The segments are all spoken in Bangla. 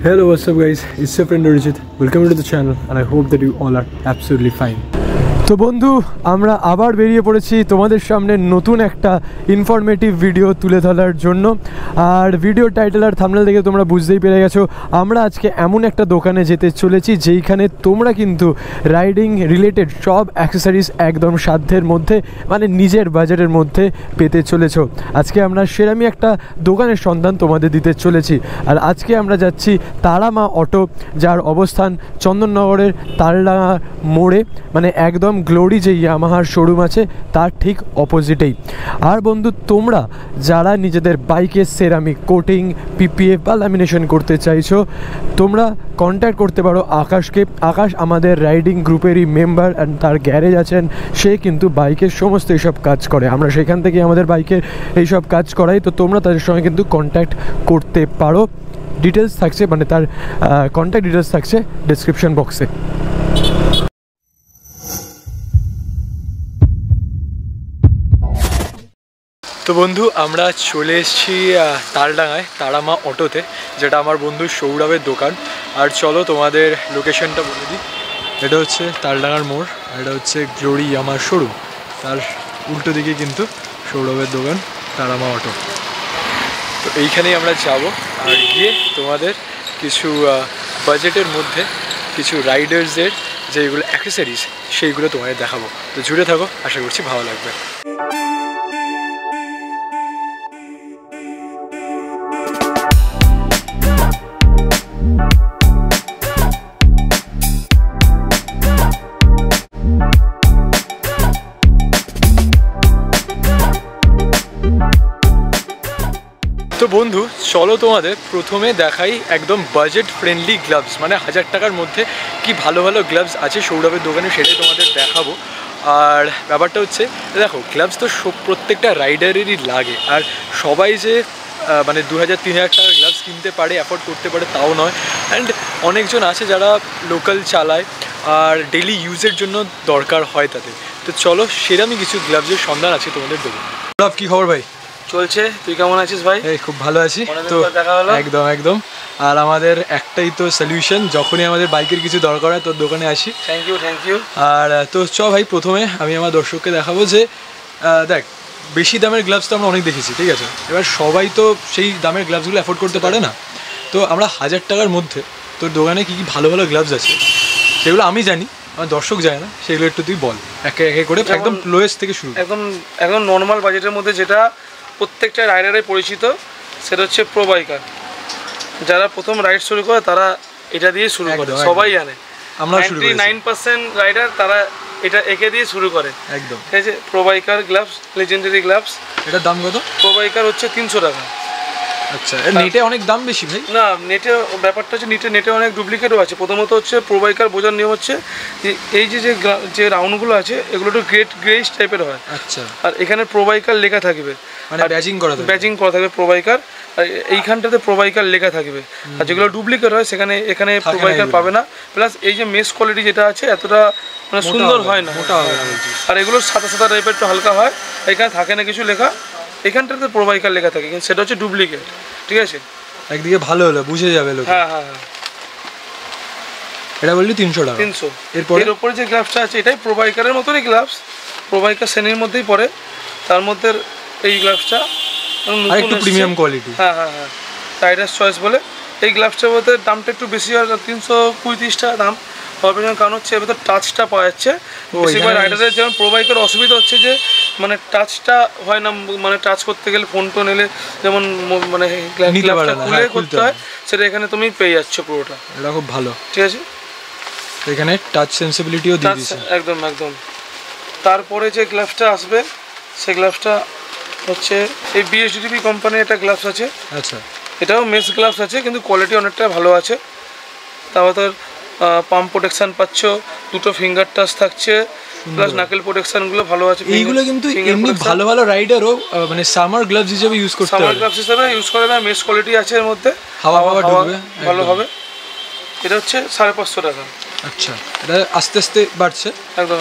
Hello, what's up guys, it's your friend Arijit. Welcome to the channel and I hope that you all are absolutely fine. তো বন্ধু আমরা আবার বেরিয়ে পড়েছি তোমাদের সামনে নতুন একটা ইনফরমেটিভ ভিডিও তুলে ধরার জন্য। আর ভিডিও টাইটেল আর থাম্বনেল দেখে তোমরা বুঝতেই পেরে গেছো আমরা আজকে এমন একটা দোকানে যেতে চলেছি যেইখানে তোমরা কিন্তু রাইডিং রিলেটেড সব অ্যাক্সেসরিজ একদম সাধ্যের মধ্যে মানে নিজের বাজেটের মধ্যে পেতে চলেছো। আজকে আমরা সেরামি একটা দোকানের সন্ধান তোমাদের দিতে চলেছি। আর আজকে আমরা যাচ্ছি তারামা অটো, যার অবস্থান চন্দননগরের তালডাঙ্গা মোড়ে, মানে একদম গ্লোরি যে ইয়ামাহার শোরুম আছে তার ঠিক অপোজিটেই। আর বন্ধু তোমরা যারা নিজেদের বাইকে সেরামিক কোটিং, পিপিএফ বা ল্যামিনেশন করতে চাইছো তোমরা কন্ট্যাক্ট করতে পারো আকাশকে। আকাশ আমাদের রাইডিং গ্রুপেরই মেম্বার অ্যান্ড তার গ্যারেজ আছেন, সে কিন্তু বাইকের সমস্ত এইসব কাজ করে, আমরা সেখান থেকে আমাদের বাইকের এইসব কাজ করাই। তো তোমরা তাদের সঙ্গে কিন্তু কন্ট্যাক্ট করতে পারো। ডিটেলস থাকছে, মানে তার কন্ট্যাক্ট ডিটেলস থাকছে ডেসক্রিপশন বক্সে। তো বন্ধু আমরা চলে এসেছি তালডাঙ্গায় তারামা অটোতে, যেটা আমার বন্ধু সৌরভের দোকান। আর চলো তোমাদের লোকেশনটা বলে দিই। এটা হচ্ছে তালডাঙ্গার মোড়, আর এটা হচ্ছে গ্লোরি ইয়ামার শোরুম, তার উল্টো দিকে কিন্তু সৌরভের দোকান তারামা অটো। তো এইখানেই আমরা যাব, আর গিয়ে তোমাদের কিছু বাজেটের মধ্যে কিছু রাইডার্সের যেগুলো অ্যাক্সেসরিজ সেইগুলো তোমাদের দেখাবো। তো জুড়ে থাকো, আশা করছি ভালো লাগবে। তো বন্ধু চলো তোমাদের প্রথমে দেখাই একদম বাজেট ফ্রেন্ডলি গ্লাভস, মানে 1000 টাকার মধ্যে কি ভালো ভালো গ্লাভস আছে সৌরভের দোকানে, সেটাই তোমাদের দেখাবো। আর ব্যাপারটা হচ্ছে দেখো, গ্লাভস তো প্রত্যেকটা রাইডারেরই লাগে, আর সবাই যে মানে 2000-3000 টাকার গ্লাভস কিনতে পারে, অ্যাফোর্ড করতে পারে তাও নয়। অ্যান্ড অনেকজন আছে যারা লোকাল চালায় আর ডেলি ইউজের জন্য দরকার হয় তাদের। তো চলো সেরকমই কিছু গ্লাভসের সন্ধান আছে তোমাদের দেবো। গ্লাভ কী খবর ভাই? চলছে, তুই কেমন আছিস ভাই? এই খুব ভালো আছি। তো একদম একদম। আর আমাদের একটাই তো সলিউশন, যখনই আমাদের বাইকের কিছু দরকার হয় তোর দোকানে আসি। Thank you. আর তো চ ভাই, প্রথমে আমি আমার দর্শককে দেখাবো যে দেখ, বেশি দামের গ্লাভস তো আমরা অনেক দেখেছি, ঠিক আছে, এবার সবাই তো সেই দামের গ্লাভসগুলো অ্যাফোর্ড করতে পারে না। তো আমরা 1000 টাকার মধ্যে তোর দোকানে কী কী ভালো ভালো গ্লাভস আছে সেগুলো আমি জানি, আমার দর্শক যায় না, সেগুলো একটু তুই বল একে একে করে, একদম লোয়েস্ট থেকে শুরু। একদম নর্মাল বাজেটের মধ্যে যেটা প্রত্যেকটা রাইডারে পরিচিত, সেটা হচ্ছে প্রো বাইকার। যারা প্রথম রাইড শুরু করে তারা এটা দিয়ে শুরু করে, সবাই জানে। আমরা 99% রাইডার তারা এটা একে দিয়ে শুরু করে একদম, ঠিক আছে। Pro biker gloves, legendary gloves. এটার দাম কত? প্রো বাইকার হচ্ছে 300 টাকা। আচ্ছা, নেটে অনেক দাম বেশি ভাই? না, নেটে ব্যাপারটা হচ্ছে নেটে অনেক ডুপ্লিকেটও আছে। প্রথমত হচ্ছে প্রো বাইকার বোঝার নিয়ম হচ্ছে যে এই যে রাউন্ডগুলো আছে এগুলো একটু গ্রেইশ টাইপের হয়। আচ্ছা, আর এখানে প্রো বাইকার লেখা থাকবে, মানে ব্যাজিং করা থাকবে প্রো বাইকার, আর এইখানটাতে প্রো বাইকার লেখা থাকবে। আর যেগুলো ডুপ্লিকেট হয় এখানে প্রো বাইকার পাবে না। প্লাস এই যে মেশ কোয়ালিটি যেটা আছে এতটা মানে সুন্দর হয় না, মোটা হয়। আর এগুলো সাদা সাদা টাইপের একটু হালকা হয়, এখানে থাকে না কিছু লেখা, এখানটাতে প্রো বাইকার লেখা থাকে, কিন্তু সেটা হচ্ছে ডুপ্লিকেট, ঠিক আছে। একদিকে ভালো হলো, বুঝে যাবে লোক। হ্যাঁ। এটা বললি 300 টাকা। 300। এর উপরে যে গ্লাভসটা আছে এটাই প্রো বাইকারের মতনই গ্লাভস, প্রো বাইকার শ্রেণীর মধ্যেই পড়ে। তার মধ্যে এই গ্লাভসটা একটু প্রিমিয়াম কোয়ালিটি। হ্যাঁ, রাইডার্স চয়েস বলে। এই গ্লাভসটার মধ্যে দামটা একটু বেশি হয়, 335 টাকা দাম হবে। কারণ হচ্ছে এবার তো টাচটা পাওয়া যাচ্ছে। বেশিরভাগ রাইডারের যেমন প্রো বাইকের অসুবিধা হচ্ছে যে মানে টাচটা হয় না, মানে টাচ করতে গেলে ফোন টোন এলে যেমন মানে গ্লাভসটা খুলে করতে হয়, সেটা এখানে তুমি পেয়ে যাচ্ছ পুরোটা। এটা খুব ভালো, ঠিক আছে। এখানে টাচ সেন্সিবিলিটিও দিয়ে দিয়েছে একদম। তারপরে যে গ্লাভসটা আসবে সেই গ্লাভসটা হচ্ছে এই বিএসডিবি কোম্পানির একটা গ্লাভস আছে। আচ্ছা, এটাও মেশ গ্লাভস আছে, কিন্তু কোয়ালিটি অনেকটা ভালো আছে। তারপর তোর পাম্প প্রোটেকশন পাচ্ছ, দুটো ফিঙ্গার টাচ থাকছে, প্লাস নাকেল প্রোটেকশনগুলো ভালো আছে। এইগুলো কিন্তু এমনি ভালো ভালো রাইডারও মানে সামার গ্লাভস হিসেবে ইউজ করতে পারে। সামার গ্লাভস হিসেবে ইউজ করে না, মেশ কোয়ালিটি আছে এর মধ্যে, হাওয়া ঢুকবে ভালো হবে। এটা হচ্ছে 550 টাকা। আচ্ছা, এটা আস্তে আস্তে বাড়ছে। একদম।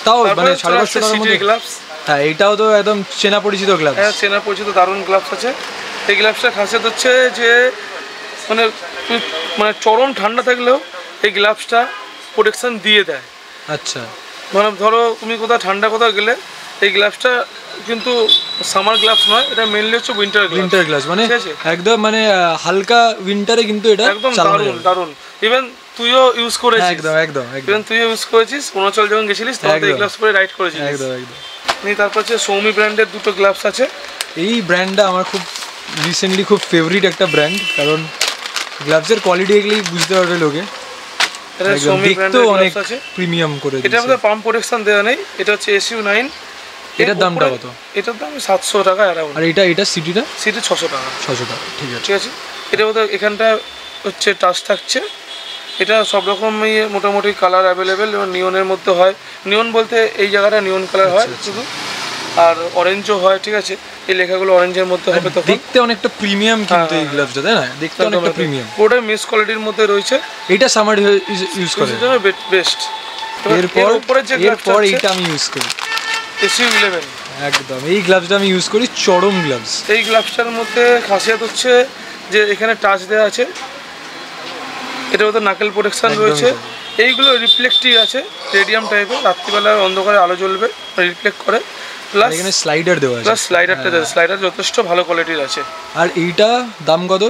তাও মানে 550 টাকার মধ্যে গ্লাভস। হ্যাঁ, এটাও তো একদম চেনা পরিচিত গ্লাভস। হ্যাঁ, চেনা পরিচিত দারুণ গ্লাভস আছে। এই গ্লাভসটার খাসিয়ত হচ্ছে যে মানে মানে চরম ঠান্ডা থাকলেও এই গ্লাভসটা প্রোটেকশন দিয়ে দেয়। আচ্ছা, মানে ধরো তুমি কোথাও ঠান্ডা কোথাও গেলে এই গ্লাভসটা কিন্তু সামার গ্লাভস নয়, এটা মেইনলি হচ্ছে উইন্টার গ্লাভস, মানে একদম মানে হালকা উইন্টারে কিন্তু এটা একদম দারুণ। ইভেন তুইও ইউজ করেছিস, একদম ইভেন তুইও ইউজ করেছিস, অরুণাচল যখন গেছিলিস তখন এই গ্লাভস পরে রাইড করেছিস। একদম। তারপর হচ্ছে সৌমি ব্র্যান্ডের দুটো গ্লাভস আছে। এই ব্র্যান্ডটা আমার খুব রিসেন্টলি খুব ফেভারিট একটা ব্র্যান্ড, কারণ গ্লাভসের কোয়ালিটি এগুলোই বুঝতে পারবে লোকে। এটা সৌমি ব্র্যান্ডের গ্লাভস আছে, প্রিমিয়াম করে দিয়েছে। এটার মধ্যে পাম্প প্রোটেকশন দেওয়া নেই। এটা হচ্ছে SU9। এটার দামটা কত? এটার দাম 700 টাকা অ্যারাউন্ড। আর এটা সিটি 600 টাকা। 600 টাকা, ঠিক আছে। এটার মধ্যে এখানটা হচ্ছে টাচ থাকছে। এটা সব রকমই মোটামুটি কালার অ্যাভেলেবেল, এবং নিয়নের মধ্যে হয়। নিয়ন বলতে এই জায়গাটা নিয়ন কালার হয় শুধু, আর অরেঞ্জও হয়, ঠিক আছে। এই লেখাগুলো অরেঞ্জের মধ্যে হবে। তো দেখতে অনেকটা প্রিমিয়াম কিন্তু এই গ্লাভসটা, তাই না? দেখতে অনেকটা প্রিমিয়াম। পুরোটাই মেশ কোয়ালিটির মধ্যে রয়েছে। এটা সামার ইউজ করে বেস্ট। এরপর এইটা আমি ইউজ করি, SU11। একদম এই গ্লাভসটা আমি ইউজ করি, চরম গ্লাভস। এই গ্লাভসটার মধ্যে খাসিয়াত হচ্ছে যে এখানে টাচ দেওয়া আছে, এটার মধ্যে নাকেল প্রোটেকশন রয়েছে। এইগুলো রিফ্লেক্টিভ আছে, রেডিয়াম টাইপের, রাত্রিবেলা অন্ধকারে আলো জ্বলবে, রিফ্লেক্ট করে। প্লাস এখানে স্লাইডার দেওয়া আছে, প্লাস স্লাইডার যথেষ্ট ভালো কোয়ালিটির আছে। আর এইটা দাম কত?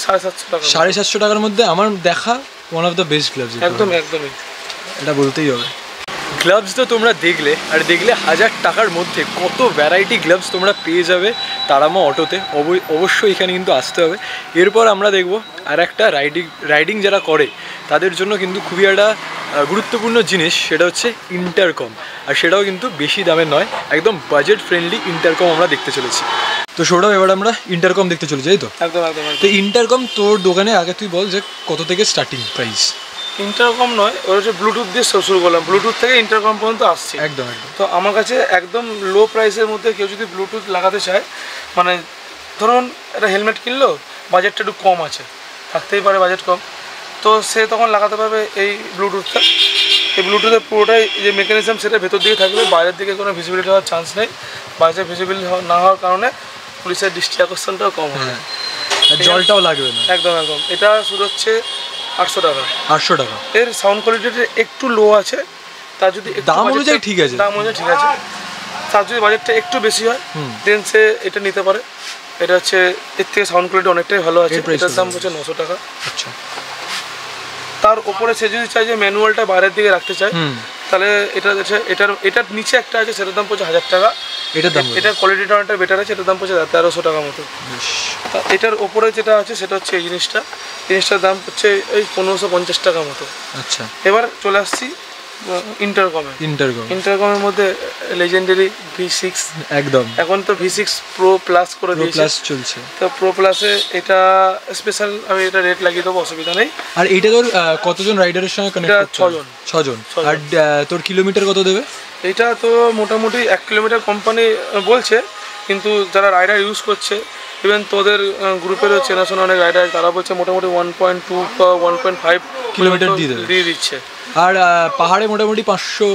750 টাকা। 750 টাকার মধ্যে আমার দেখা one of the best gloves. একদমই এটা বলতেই হবে। গ্লাভস তো তোমরা দেখলে, আর দেখলে 1000 টাকার মধ্যে কত ভ্যারাইটি গ্লাভস তোমরা পেয়ে যাবে তারামা অটোতে। অবশ্যই এখানে কিন্তু আসতে হবে। এরপর আমরা দেখবো আর একটা রাইডিং যারা করে তাদের জন্য কিন্তু খুবই একটা গুরুত্বপূর্ণ জিনিস, সেটা হচ্ছে ইন্টারকম। আর সেটাও কিন্তু বেশি দামের নয়, একদম বাজেট ফ্রেন্ডলি ইন্টারকম আমরা দেখতে চলেছি। তো সৌরভ, এবার আমরা ইন্টারকম দেখতে চলেছি, তাই তো? একদম। তো ইন্টারকম তোর দোকানে আগে তুই বল যে কত থেকে স্টার্টিং প্রাইস? ইন্টারকম নয়, ওরা হচ্ছে ব্লুটুথ দিয়ে শুরু করলাম, ব্লুটুথ থেকে ইন্টারকম পর্যন্ত আসছে। একদম। তো আমার কাছে একদম লো প্রাইসের মধ্যে কেউ যদি ব্লুটুথ লাগাতে চায়, মানে ধরুন একটা হেলমেট কিনলো, বাজেটটা একটু কম আছে, থাকতেই পারে বাজেট কম, তো সে তখন লাগাতে পারবে এই ব্লুটুথটা। এই ব্লুটুথের পুরোটাই যে মেকানিজম সেটা ভেতর দিকে থাকবে, বাইরের দিকে কোনো ভিজিবিলিটি হওয়ার চান্স নেই। বাইরে ভিজিবিলিটি না হওয়ার কারণে পুলিশের দৃষ্টি আকর্ষণটাও কম হয়, জলটাও লাগবে না। একদম। এটা শুরু হচ্ছে 800 টাকা। 800 টাকা। এর সাউন্ড কোয়ালিটিটা একটু লো আছে, তার যদি দাম অনুযায়ী ঠিক আছে, তার যদি বাজেটটা একটু বেশি হয় দেন সে এটা নিতে পারে। এটা হচ্ছে এর থেকে সাউন্ড কোয়ালিটি অনেকটাই ভালো আছে। এটার দাম হচ্ছে 900 টাকা। আচ্ছা। তার উপরে সে যদি চায় যে ম্যানুয়ালটা বাইরের দিকে রাখতে চায়, তাহলে এটার নিচে একটা আছে, সেটার দাম পড়ছে 1000 টাকা। এটার কোয়ালিটিটা অনেকটা বেটার আছে, এটার দাম পড়ছে 1300 টাকা মতো। এটার ওপরে যেটা আছে সেটা হচ্ছে এই জিনিসটার দাম হচ্ছে ওই 1550 টাকা মতো। আচ্ছা। এবার চলে আসছি ইন্টারকমের মধ্যে লেজেন্ডারি V6। একদম। এখন তো V6 Pro Plus করে দিয়েছে, চলছে। তো Pro Plus-এ এটা স্পেশাল, আমি এটা রেট লাগিয়ে দেবো, অসুবিধা নেই। আর এটা তোর কতজন রাইডারের সঙ্গে কানেক্ট? 6 জন। আর তোর কিলোমিটার কত দেবে? এটা তো মোটামুটি 1 কিলোমিটার কোম্পানি বলছে, কিন্তু যারা রাইডার ইউজ করছে, ইভেন তোদের গ্রুপেরও চেনাশোনা অনেক রাইডার, তারা বলছে মোটামুটি 1.2 বা 1.5 কিলোমিটার দিয়ে দিচ্ছে। আর পাহাড়ে মোটামুটি 500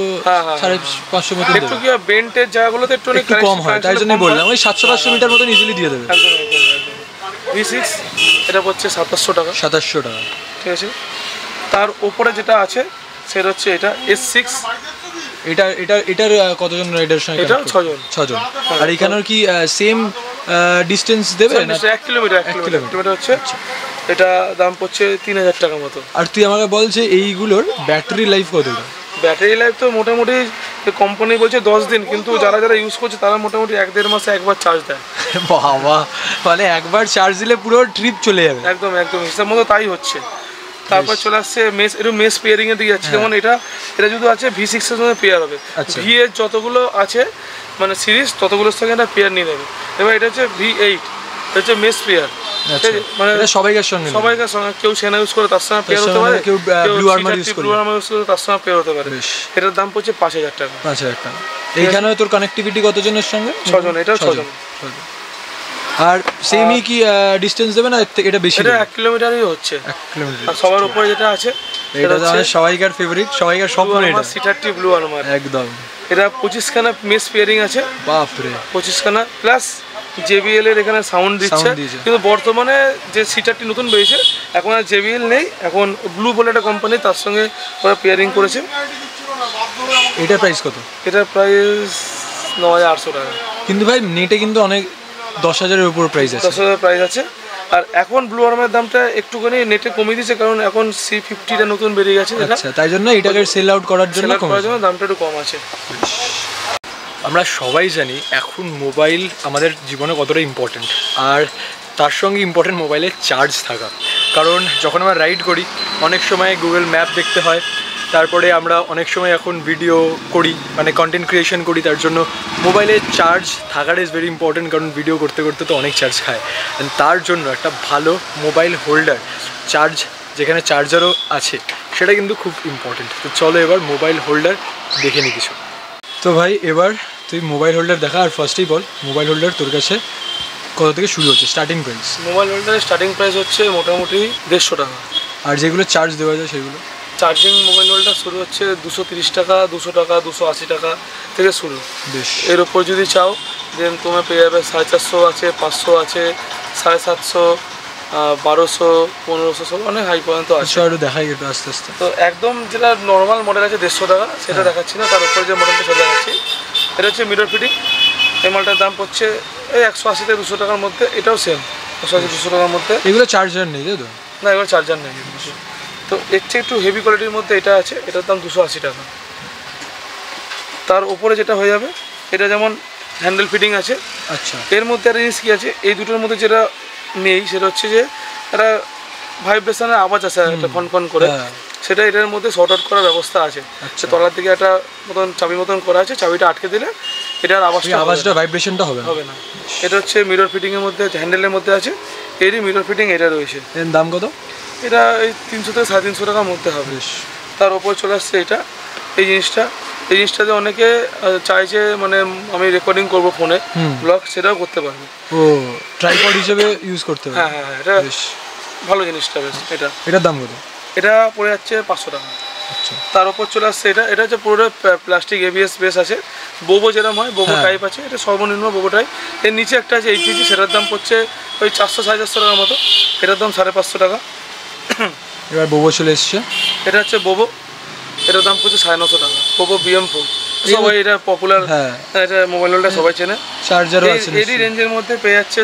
550 মতো। একটু কি বেন্টের জায়গাগুলোতে একটু কম হয়, তাই জন্যই বললাম ওই 700-500 মিটার মতো ইজিলি দিয়ে দেবে। V6 এটা হচ্ছে 700 টাকা। 700 টাকা, ঠিক আছে। তার উপরে যেটা আছে সেটা হচ্ছে এটা S6। এটার কতজন রাইডারের সঙ্গে? এটা 6 জন। আর এখানের কি সেম ডিসটেন্স দেবে না? 1 কিলোমিটার হচ্ছে। এটা দাম পড়ছে 3000 টাকা মতো। আর তুই আমাকে বল যে এইগুলোর ব্যাটারি লাইফ কতটা? ব্যাটারি লাইফ তো মোটামুটি কোম্পানি বলছে 10 দিন, কিন্তু যারা ইউজ করছে তারা মোটামুটি 1-1.5 মাসে একবার চার্জ দেয়। বাবা, মানে একবার চার্জ দিলে পুরো ট্রিপ চলে যাবে। একদম হিসাব মতো তাই হচ্ছে। তারপর চলে আসছে মেস পেয়ারিং এর দিকে যাচ্ছে। যেমন এটা যদি আছে V6 এর সঙ্গে পেয়ার হবে, V এর যতগুলো আছে মানে সিরিজ ততগুলোর সঙ্গে এটা পেয়ার নিয়ে নেবে। এবার এটা হচ্ছে V8, এটা হচ্ছে মেস পেয়ার, মানে সবাইকার সঙ্গে কেউ সেনা ইউজ করে তার সঙ্গে পেয়ার হতে পারে, কেউ ব্লু আর্মার ইউজ করে তার সঙ্গে পেয়ার হতে পারে। এটার দাম পড়ছে 5000 টাকা। 5000 টাকা। এইখানে তোর কানেক্টিভিটি কতজনের সঙ্গে? 6 জন। এটা 6 জন। আর সেমই কি ডিসটেন্স দেবে না? এটা বেশি, এটা 1 কিলোমিটারই হচ্ছে। 1 কিলোমিটার। আর সবার উপরে যেটা আছে এটা আমাদের সবাইকার ফেভারিট, সবাইকার স্বপ্ন, এটা C30 ব্লু আর্মার। একদম। এটা 25 খানা মেস পেয়ারিং আছে। বাপ রে, 25 খানা প্লাস JBL এর এখানে সাউন্ড দিচ্ছে, কিন্তু বর্তমানে যে সিটারটি নতুন বেরিয়েছে এখন আর JBL নেই, এখন ব্লু বলে একটা কোম্পানি তার সঙ্গে ওরা পেয়ারিং করেছে। এটার প্রাইস কত? এটার প্রাইস 9800 টাকা। কিন্তু ভাই নেটে কিন্তু অনেক 10,000-এর উপর প্রাইস আছে। 10,000 প্রাইস আছে। আর এখন ব্লু আর্মের দামটা একটুখানি নেটে কমিয়ে দিয়েছে, কারণ এখন C50টা নতুন বেরিয়ে গেছে। আচ্ছা, তাই জন্য এটাকে সেল আউট করার জন্য দামটা একটু কম আছে। আমরা সবাই জানি এখন মোবাইল আমাদের জীবনে কতটা ইম্পর্টেন্ট, আর তার সঙ্গে ইম্পর্টেন্ট মোবাইলের চার্জ থাকা। কারণ যখন আমরা রাইড করি অনেক সময় গুগল ম্যাপ দেখতে হয়, তারপরে আমরা অনেক সময় এখন ভিডিও করি, মানে কন্টেন্ট ক্রিয়েশন করি, তার জন্য মোবাইলের চার্জ থাকাটা ইজ ভেরি ইম্পর্টেন্ট, কারণ ভিডিও করতে করতে তো অনেক চার্জ খায়। অ্যান্ড তার জন্য একটা ভালো মোবাইল হোল্ডার, চার্জ যেখানে চার্জারও আছে, সেটা কিন্তু খুব ইম্পর্টেন্ট। তো চলো এবার মোবাইল হোল্ডার দেখে নিই কিছু। তো ভাই এবার তুই মোবাইল হোল্ডার দেখা, আর ফার্স্টেই বল মোবাইল হোল্ডার তোর কাছে কত থেকে শুরু হচ্ছে, স্টার্টিং প্রাইস? মোবাইল হোল্ডারের স্টার্টিং প্রাইস হচ্ছে মোটামুটি 150 টাকা। আর যেগুলো চার্জ দেওয়া যায় সেগুলো? চার্জিং মোবাইল হোল্ডার শুরু হচ্ছে 230 টাকা, 200 টাকা, 280 টাকা থেকে শুরু। বেশ। এর ওপর যদি চাও দেন তোমার পেয়ে যাবে 450 আছে, 500 আছে, 750, 1200, 1500, সব অনেক হাই পর্যন্ত আছে। একটু দেখাই একটু আস্তে আস্তে। তো একদম যেটা নর্মাল মডেল আছে 150 টাকা, সেটা দেখাচ্ছি না, তার উপরে যে মডেলটা সেটা দেখাচ্ছি। এটা হচ্ছে মিরর ফিটিং। এই মালটার দাম পড়ছে এই 180 থেকে 200 টাকার মধ্যে। এটাও সেম 180-200 টাকার মধ্যে। এগুলো চার্জার নেই তাই তো? না, এগুলো চার্জার নেই। তো এর চেয়ে একটু হেভি কোয়ালিটির মধ্যে এটা আছে, এটার দাম 280 টাকা। তার উপরে যেটা হয়ে যাবে, এটা যেমন হ্যান্ডেল ফিটিং আছে। আচ্ছা। এর মধ্যে একটা জিনিস কী আছে, এই দুটোর মধ্যে যেটা নেই সেটা হচ্ছে যে একটা ভাইব্রেশনের আওয়াজ আছে, একটা ফন করে, সেটা এটার মধ্যে শর্ট আউট করার ব্যবস্থা আছে। সে তলার দিকে একটা মতন চাবি মতন করা আছে, চাবিটা আটকে দিলে এটার আওয়াজটা ভাইব্রেশনটা হবে না। এটা হচ্ছে মিরর ফিটিংয়ের মধ্যে, হ্যান্ডেলের মধ্যে আছে, এরই মিরর ফিটিং এটা রয়েছে। এর দাম কত? এটা এই 300 থেকে 350 টাকার মধ্যে হবে। তার ওপর চলে আসছে এটা, এই জিনিসটাতে অনেকে চাইছে মানে আমি রেকর্ডিং করবো ফোনে ব্লগ, সেটাও করতে পারবে। ও, ট্রাইপড হিসেবে ইউজ করতে পারবে। হ্যাঁ, এটা ভালো জিনিসটা বেশ। এটার দাম কত? এটা পড়ে যাচ্ছে 500 টাকা। আচ্ছা। তার ওপর চলে আসছে এটা হচ্ছে পুরো প্লাস্টিক ABS বেস আছে, বোবো যেরকম হয় বোবো টাইপ আছে, এটা সর্বনিম্ন বোবো টাইপ। এর নিচে একটা আছে HTC, সেটার দাম পড়ছে ওই 400-450 টাকার মতো, এটার দাম 550 টাকা। এবার বোবো চলে এসছে, এটা হচ্ছে বোবো, এটার দাম পড়ছে 950 টাকা। বোবো BM4, সবাই এটা পপুলার, এটা মোবাইল হোল্ডার সবাই চেনে। চার্জারও আছে। এরই রেঞ্জের মধ্যে পেয়ে যাচ্ছে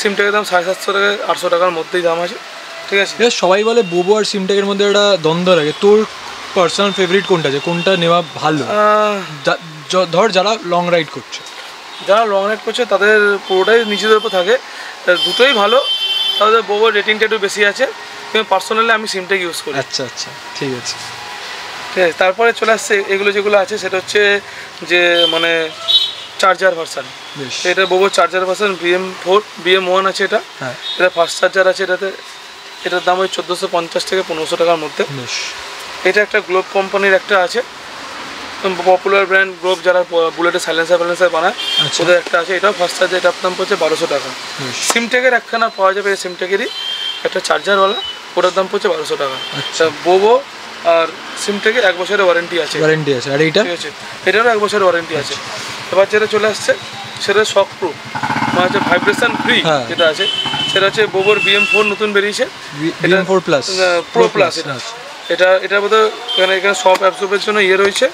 সিমটেকের দাম 750 টাকা, 800 টাকার মধ্যেই দাম আছে। ঠিক আছে। সবাই বলে বোবো আর সিমটেকের মধ্যে একটা দ্বন্দ্ব লাগে, তোর পার্সোনাল ফেভারিট কোনটা, যে কোনটা নেওয়া ভালো? ধর যারা লং রাইড করছে তাদের পুরোটাই নিজেদের উপর থাকে, দুটোই ভালো, তাদের বোবোর রেটিংটা একটু বেশি আছে, কিন্তু পার্সোনালি আমি সিমটেক ইউজ করি। আচ্ছা, ঠিক আছে। তারপরে চলে আসছে এগুলো যেগুলো আছে, সেটা হচ্ছে যে মানে চার্জার ভার্সান। এটা বোবোর চার্জার ভার্সান BM1 আছে। এটা ফাস্ট চার্জার আছে এটার দাম ওই 1450 থেকে 1500 টাকার মধ্যে। এটা একটা গ্লোব কোম্পানির একটা আছে, পপুলার ব্র্যান্ড গ্লোব, যারা বুলেটের সাইলেন্সার বানায়, ওদের একটা আছে। এটাও ফাস্ট চার্জার, এটার দাম পড়ছে 1200 টাকা। সিমটেকের একখানা পাওয়া যাবে, সিমটেকেরই একটা চার্জারওয়ালা, ওটার দাম পড়ছে 1200 টাকা। বোবো আর সিমটেকের 1 বছরের ওয়ারেন্টি আছে। আর এইটা? ঠিক আছে, এটারও 1 বছরের ওয়ারেন্টি আছে। এবার যেটা চলে আসছে সেটা শক প্রুফ, মানে হচ্ছে ভাইব্রেশন ফ্রি যেটা আছে, সেটা হচ্ছে বোবোর BM4 নতুন বেরিয়েছে, BM4 প্লাস প্রো প্লাস। এটা বোধহয় এখানে সব অ্যাবজর্বের জন্য রয়েছে,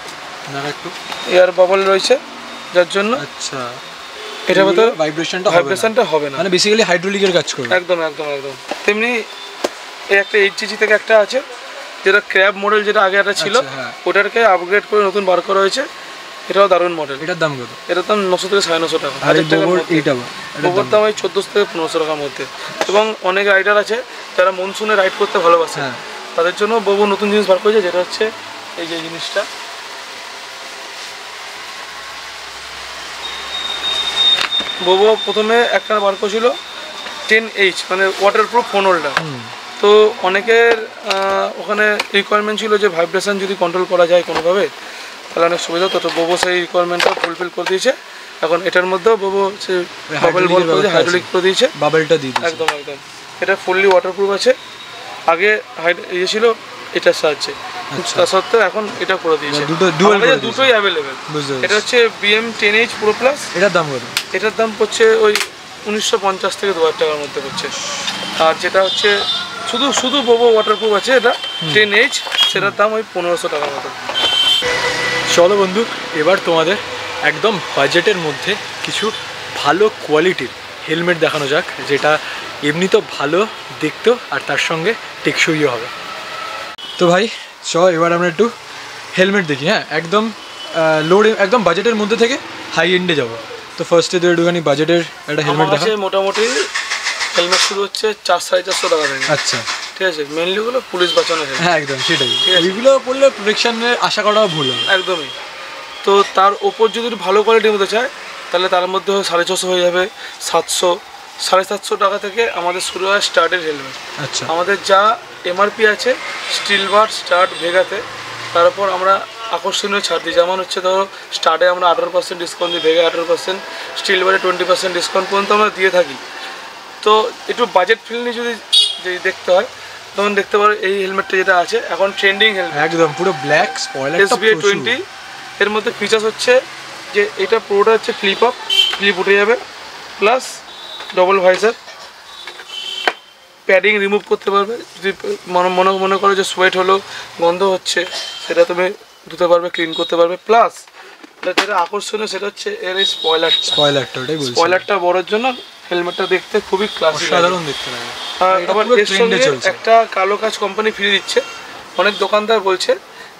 এয়ার বাবল রয়েছে, যার জন্য এটা বোধহয় ভাইব্রেশনটা হবে না, মানে বেসিক্যালি হাইড্রোলিকের কাজ করবে। একদম। তেমনি এই একটা HTC থেকে একটা আছে, যেটা ক্র্যাব মডেল, যেটা আগে একটা ছিল, ওটাকে আপগ্রেড করে নতুন বার করা হয়েছে। এটাও দারুণ মডেল। এটার দাম কত? এটার দাম 900 থেকে 950 টাকা। বোবোর দাম ওই 1400 থেকে 1500 টাকার মধ্যে। এবং অনেক রাইডার আছে যারা মনসুনে রাইড করতে ভালোবাসে, তাদের জন্য বোবো নতুন জিনিস বার করেছে, যেটা হচ্ছে এই যে জিনিসটা। বোবো প্রথমে একটা বার করেছিল 10H, মানে ওয়াটারপ্রুফ ফোন হোল্ডার। তো অনেকের ওখানে রিকোয়ারমেন্ট ছিল যে ভাইব্রেশন যদি কন্ট্রোল করা যায় কোনোভাবে, তাহলে অনেক সুবিধা হতো। তো বোবো সেই রিকোয়ারমেন্টটা ফুলফিল করে দিয়েছে। এখন এটার মধ্যেও বোবো সে হাইড্রোলিক করে দিয়েছে, বাবেলটা দিয়ে একদম। এটা ফুললি ওয়াটারপ্রুফ আছে। আগে ছিল এটার সাহায্যে, আচ্ছা। তা সত্ত্বেও এখন এটা করে দিয়েছে। দুটো dual করে দিয়েছে। দুটোই অ্যাভেলেবেল। এটা হচ্ছে BM 10H Pro Plus। এটার দাম কত? এটার দাম পড়ছে ওই 1950 থেকে 2000 টাকার মধ্যে পড়ছে। আর যেটা হচ্ছে শুধু বোবো ওয়াটারপ্রুফ আছে এটা 10H, সেটার দাম ওই 1500 টাকার মতো। চলো বন্ধু, এবার তোমাদের একদম বাজেটের মধ্যে কিছু ভালো কোয়ালিটির হেলমেট দেখানো যাক, যেটা এমনি তো ভালো দেখতেও আর তার সঙ্গে টেকসইও হবে। তো ভাই এবার আমরা একটু হেলমেট দেখি। হ্যাঁ, একদম একদম বাজেটের মধ্যে থেকে হাই এন্ডে যাবো। তো ফার্স্টে তো একটুখানি বাজেটের একটা হেলমেট দেখা। মোটামুটি হেলমেট শুরু হচ্ছে 400-450 টাকা থেকে। আচ্ছা, ঠিক আছে। মেনলি ওগুলো পুলিশ বাঁচানো হেলমেট। হ্যাঁ একদম সেটাই। ওইগুলো পড়লে প্রোটেকশনের আশা করাও ভুল হবে। একদমই। তো তার ওপর যদি ভালো কোয়ালিটির মধ্যে চায় তাহলে তার মধ্যে 650 হয়ে যাবে, 700, 750 টাকা থেকে আমাদের শুরু হয় স্টার্টের হেলমেট। আচ্ছা, আমাদের যা MRP আছে স্টিলবার, স্টার্ট, ভেগাতে, তার উপর আমরা আকর্ষণীয় ছাড় দিই। যেমন হচ্ছে ধরো স্টার্টে আমরা 18% ডিসকাউন্ট দিই, ভেগা 18%, স্টিলবারে 20% ডিসকাউন্ট পর্যন্ত আমরা দিয়ে থাকি। তো একটু বাজেট ফ্রেন্ডলি যদি দেখতে হয় তখন দেখতে পারো এই হেলমেটটা যেটা আছে এখন ট্রেন্ডিং হেলমেট, একদম পুরো ব্ল্যাক স্পয়লারটা SBI 20। এর মধ্যে ফিচার্স হচ্ছে যে এটা পুরোটা হচ্ছে ক্লিপ উঠে যাবে, plus double visor, padding remove করতে পারবে। যদি মনে করো যে সোয়েট হলো, গন্ধ হচ্ছে, সেটা তুমি ধুতে পারবে, ক্লিন করতে পারবে। প্লাস যেটা আকর্ষণীয় সেটা হচ্ছে এর এই স্পয়লারটা, ওটাই বলছি। স্পয়লারটা বড়োর জন্য হেলমেটটা দেখতে খুবই ক্লাসিক, সাধারণ দেখতে লাগে। আবার এর সঙ্গে একটা কালো কাজ কোম্পানি ফ্রি দিচ্ছে। অনেক দোকানদার বলছে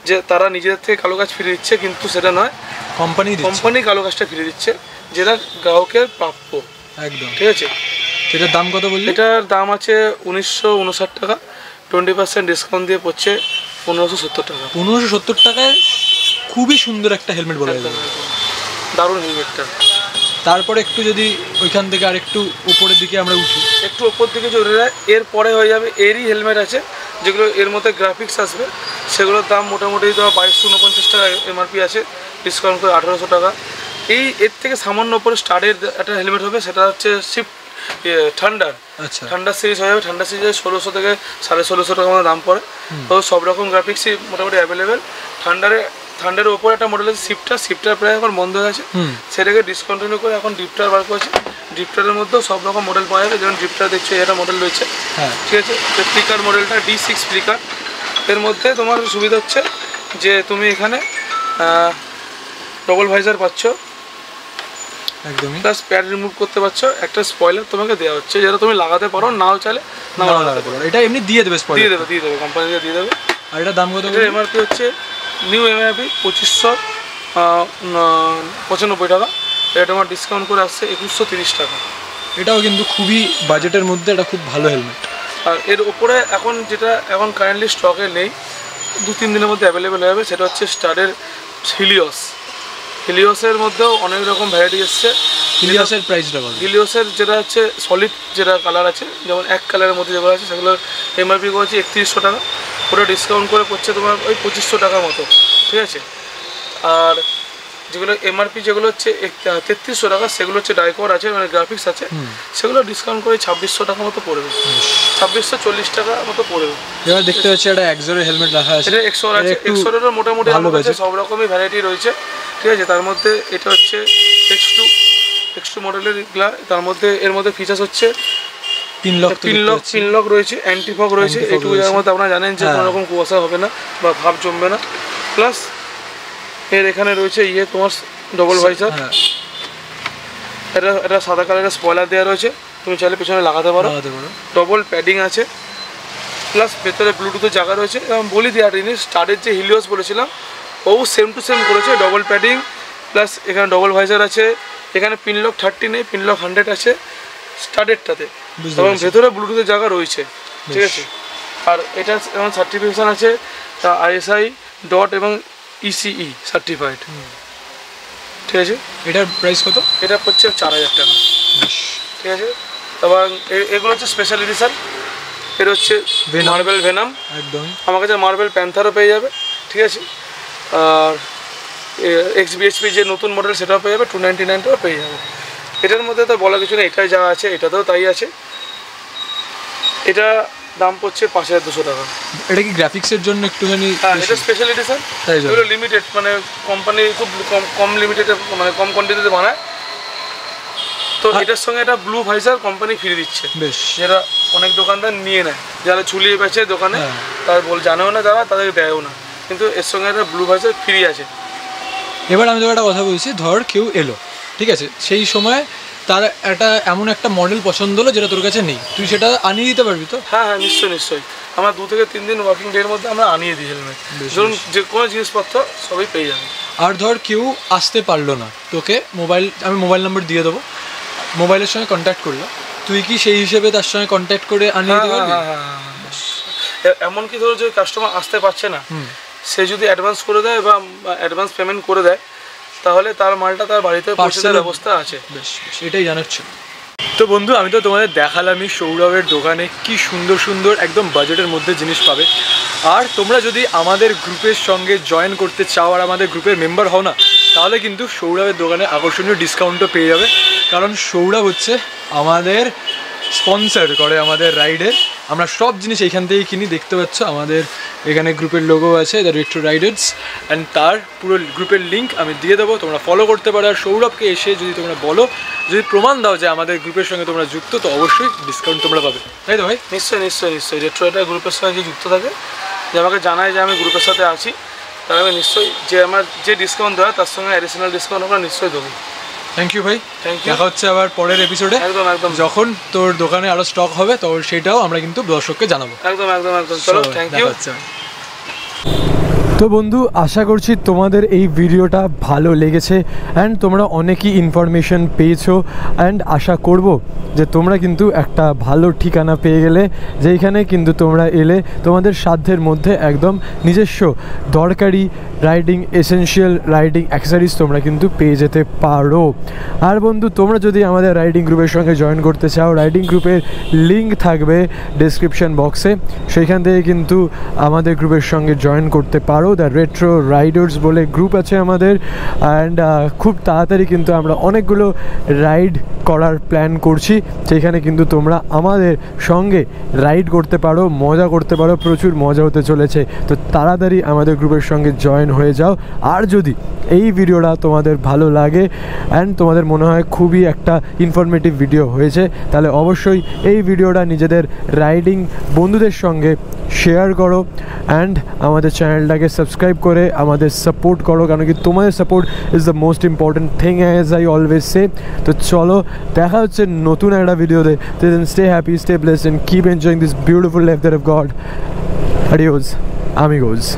যে তারা নিজেদের থেকে কালো কাজ ফ্রি দিচ্ছে, কিন্তু সেটা নয়, কোম্পানি কালো কাজটা ফ্রি দিচ্ছে, যেটা গ্রাহকের প্রাপ্য। একদম ঠিক আছে। এটার দাম কত বললি? এটার দাম আছে 1959 টাকা, 20% ডিসকাউন্ট দিয়ে পড়ছে 1570 টাকা। 1570 টাকায় খুবই সুন্দর একটা হেলমেট বলা যায়। দারুণ হেলমেটটা। তারপরে একটু যদি ওইখান থেকে আর একটু উপরের দিকে আমরা উঠি, একটু ওপর দিকে চলে যায়, এরপরে হয়ে যাবে এরই হেলমেট আছে যেগুলো এর মধ্যে গ্রাফিক্স আসবে, সেগুলোর দাম মোটামুটি তো 2249 টাকা MRP আছে, ডিসকাউন্ট করে 1800 টাকা। এর থেকে সামান্য উপরে স্টার্টের একটা হেলমেট হবে, সেটা হচ্ছে ঠান্ডার। আচ্ছা, ঠান্ডার সিরিজ হয়ে যাবে। ঠান্ডার সিরিজে 1600 থেকে 1650 টাকা মতো দাম পড়ে। তো সব রকম গ্রাফিক্সই মোটামুটি অ্যাভেলেবেল। ঠান্ডারের ওপর একটা মডেল আছে শিফটার প্রায় এখন বন্ধ হয়ে গেছে, সেটাকে ডিসকন্টিনিউ করে এখন ড্রিফটার বার করেছে। ড্রিফটারের মধ্যেও সব রকম মডেল পাওয়া যাবে, যেমন ড্রিফটার দেখছো এটা মডেল রয়েছে। ঠিক আছে। ফ্লিকার মডেলটা D6 ফ্লিকার। এর মধ্যে তোমার সুবিধা হচ্ছে যে তুমি এখানে ডবল ভাইজার পাচ্ছ, একদমই, প্লাস প্যাড রিমুভ করতে পারছো। একটা স্পয়লার তোমাকে দেওয়া হচ্ছে, যেটা তুমি লাগাতে পারো, নাও চাইলে নাও লাগাতে পারো। এটা এমনি দিয়ে দেবে, দিয়ে দেবে কোম্পানি দিয়ে দেবে। আর এটার দাম কত? এটার MRP হচ্ছে নিউ MRP 2595 টাকা। এটা তোমার ডিসকাউন্ট করে আসছে 2130 টাকা। এটাও কিন্তু খুবই বাজেটের মধ্যে একটা খুব ভালো হেলমেট। আর এর উপরে এখন যেটা এখন কারেন্টলি স্টকে নেই, 2-3 দিনের মধ্যে অ্যাভেলেবেল হয়ে যাবে, সেটা হচ্ছে স্টারের হিলিওসের মধ্যেও অনেক রকম ভ্যারাইটি এসছে। হিলিওসের প্রাইসটা বলো। হিলিওসের যেটা হচ্ছে সলিড যেটা কালার আছে, যেমন এক কালারের মধ্যে যেগুলো আছে, সেগুলোর MRP করেছে 3100 টাকা। ওটা ডিসকাউন্ট করে পড়ছে তোমার ওই 2500 টাকার মতো। ঠিক আছে। আর যেগুলো MRP যেগুলো হচ্ছে 3300 টাকা, সেগুলো হচ্ছে ডাইকোর আছে, মানে গ্রাফিক্স আছে, সেগুলো ডিসকাউন্ট করে 2600 টাকা মতো পড়বে, 2640 টাকা মতো পড়বে। এবার দেখতে পাচ্ছি একটা এক্সোরের হেলমেট রাখা আছে। এটা এক্সোর আছে, এক্সোরেরও মোটামুটি সব রকমই ভ্যারাইটি রয়েছে। ঠিক আছে। তার মধ্যে এটা হচ্ছে X2 মডেলের এগুলা। তার মধ্যে এর মধ্যে ফিচার্স হচ্ছে পিন লক রয়েছে, অ্যান্টি ফগ রয়েছে। এইটুকু যার মধ্যে আপনারা জানেন যে কোনো রকম কুয়াশা হবে না বা ভাব জমবে না। প্লাস এর এখানে রয়েছে তোমার ডবল ভাইজার। এটা সাদা কালারের স্পয়লার দেওয়া রয়েছে, তুমি চাইলে পেছনে লাগাতে পারো। ডবল প্যাডিং আছে, প্লাস ভেতরে ব্লুটুথের জায়গা রয়েছে। এবং বলি দেওয়া জিনিস, স্টারের যে হিলিওস বলেছিলাম ও সেম টু সেম করেছে, ডবল প্যাডিং, প্লাস এখানে ডবল ভাইজার আছে। এখানে পিনলক 30 নেই, পিনলক 100 আছে স্টার্টেরটাতে, এবং ভেতরে ব্লুটুথের জায়গা রয়েছে। ঠিক আছে। আর এটা যেমন সার্টিফিকেশান আছে ISI ডট এবং ECE সার্টিফাইড। ঠিক আছে। এটার প্রাইস কত? এটা হচ্ছে 4000 টাকা। ঠিক আছে। এবং এগুলো হচ্ছে স্পেশাল এডিশন। এর হচ্ছে মার্বেল ভেনাম, একদম আমার কাছে মার্বেল প্যান্থারও পেয়ে যাবে। ঠিক আছে। আর XBHP যে নতুন মডেল সেটাও পেয়ে যাবে, 299 টাকা পেয়ে যাবে। এটার মধ্যে তো বলা কিছু নেই, এটাই যা আছে এটাতেও তাই আছে। এটা দাম পড়ছে 5200 টাকা। এটা কি গ্রাফিক্সের জন্য একটুখানি? হ্যাঁ, এটা স্পেশাল এডিশন, এগুলো লিমিটেড, মানে কোম্পানি খুব কম লিমিটেড, মানে কম কোয়ান্টিটিতে বানায়। তো এটার সঙ্গে একটা ব্লু ভাইজার কোম্পানি ফ্রি দিচ্ছে, বেশ, যেটা অনেক দোকানদার নিয়ে নেয়, যারা ঝুলিয়ে বেচে দোকানে, তারা জানেও না, যারা তাদেরকে দেয়ও না, কিন্তু এর সঙ্গে একটা ব্লু ভাইজার ফ্রি আছে। এবার আমি তোকে একটা কথা বলছি, ধর কেউ এলো, ঠিক আছে, সেই সময় তার এমন একটা মডেল পছন্দ হলো যেটা তোর কাছে নেই, তুই সেটা আনিয়ে দিতে পারবি তো? হ্যাঁ হ্যাঁ, নিশ্চয়ই নিশ্চয়ই, আমরা 2 থেকে 3 দিন ওয়ার্কিং ডের মধ্যে আমরা আনিয়ে দিই হেলমেট। ধরুন যে কোনো জিনিসপত্র সবই পেয়ে যাবে। আর ধর কেউ আসতে পারলো না, তোকে আমি মোবাইল নাম্বার দিয়ে দেবো, মোবাইলের সঙ্গে কন্ট্যাক্ট করলো, তুই কি সেই হিসেবে তার সঙ্গে কন্ট্যাক্ট করে আনিয়ে দিতে পারবি? এমনকি ধরো যে কাস্টমার আসতে পারছে না, সে যদি অ্যাডভান্স করে দেয় বা অ্যাডভান্স পেমেন্ট করে দেয়, তাহলে তার মালটা তার বাড়িতে পৌঁছে দেওয়ার ব্যবস্থা আছে। বেশ, এটাই জানাচ্ছি। তো বন্ধু, আমি তো তোমাদের দেখালামই সৌরভের দোকানে কি সুন্দর সুন্দর একদম বাজেটের মধ্যে জিনিস পাবে। আর তোমরা যদি আমাদের গ্রুপের সঙ্গে জয়েন করতে চাও আর আমাদের গ্রুপের মেম্বার হও না, তাহলে কিন্তু সৌরভের দোকানে আকর্ষণীয় ডিসকাউন্টও পেয়ে যাবে, কারণ সৌরভ হচ্ছে আমাদের স্পন্সর করে আমাদের রাইডের। আমরা সব জিনিস এইখান থেকেই কিনি, দেখতে পাচ্ছ আমাদের এখানে গ্রুপের লোগো আছে, দ্য রেট্রো রাইডার্স, অ্যান্ড তার পুরো গ্রুপের লিঙ্ক আমি দিয়ে দেবো, তোমরা ফলো করতে পারো। আর সৌরভকে এসে যদি তোমরা বলো, যদি প্রমাণ দাও যে আমাদের গ্রুপের সঙ্গে তোমরা যুক্ত, তো অবশ্যই ডিসকাউন্ট তোমরা পাবে, তাই তো ভাই? নিশ্চয়ই নিশ্চয়ই নিশ্চয়ই, রেট্রো রাইডার গ্রুপের সঙ্গে যে যুক্ত থাকে, যে আমাকে জানায় যে আমি গ্রুপের সাথে আছি, তাহলে আমি নিশ্চয়ই যে আমার যে ডিসকাউন্ট দেওয়া তার সঙ্গে অ্যাডিশনাল ডিসকাউন্ট আমরা নিশ্চয়ই দেবো। থ্যাংক ইউ ভাই, থ্যাংক ইউ। দেখা হচ্ছে আবার পরের এপিসোডে, একদম একদম, যখন তোর দোকানে আরও স্টক হবে, তো সেটাও আমরা কিন্তু দর্শককে জানাবো। একদম একদম একদম, চলো, থ্যাংক ইউ। তো বন্ধু, আশা করছি তোমাদের এই ভিডিওটা ভালো লেগেছে অ্যান্ড তোমরা অনেকই ইনফরমেশন পেয়েছো, অ্যান্ড আশা করব যে তোমরা কিন্তু একটা ভালো ঠিকানা পেয়ে গেলে, যেইখানে কিন্তু তোমরা এলে তোমাদের সাধ্যের মধ্যে একদম নিজস্ব দরকারি রাইডিং এসেনশিয়াল রাইডিং অ্যাক্সেসরিজ তোমরা কিন্তু পেয়ে যেতে পারো। আর বন্ধু, তোমরা যদি আমাদের রাইডিং গ্রুপের সঙ্গে জয়েন করতে চাও, রাইডিং গ্রুপের লিঙ্ক থাকবে ডেসক্রিপশন বক্সে, সেইখান থেকে কিন্তু আমাদের গ্রুপের সঙ্গে জয়েন করতে পারো। দ্য রেট্রো রাইডার্স বলে গ্রুপ আছে আমাদের, অ্যান্ড খুব তাড়াতাড়ি কিন্তু আমরা অনেকগুলো রাইড করার প্ল্যান করছি, সেখানে কিন্তু তোমরা আমাদের সঙ্গে রাইড করতে পারো, মজা করতে পারো, প্রচুর মজা হতে চলেছে। তো তাড়াতাড়ি আমাদের গ্রুপের সঙ্গে জয়েন হয়ে যাও। আর যদি এই ভিডিওটা তোমাদের ভালো লাগে অ্যান্ড তোমাদের মনে হয় খুবই একটা ইনফরমেটিভ ভিডিও হয়েছে, তাহলে অবশ্যই এই ভিডিওটা নিজেদের রাইডিং বন্ধুদের সঙ্গে শেয়ার করো অ্যান্ড আমাদের চ্যানেলটাকে সাবস্ক্রাইব করে আমাদের সাপোর্ট করো, কারণ কি তোমাদের support is the most important thing as I always say. তো চলো, দেখা হচ্ছে নতুন একটা ভিডিওতে। Then stay happy, stay blessed, and keep enjoying this beautiful life that I've got. Adios, amigos.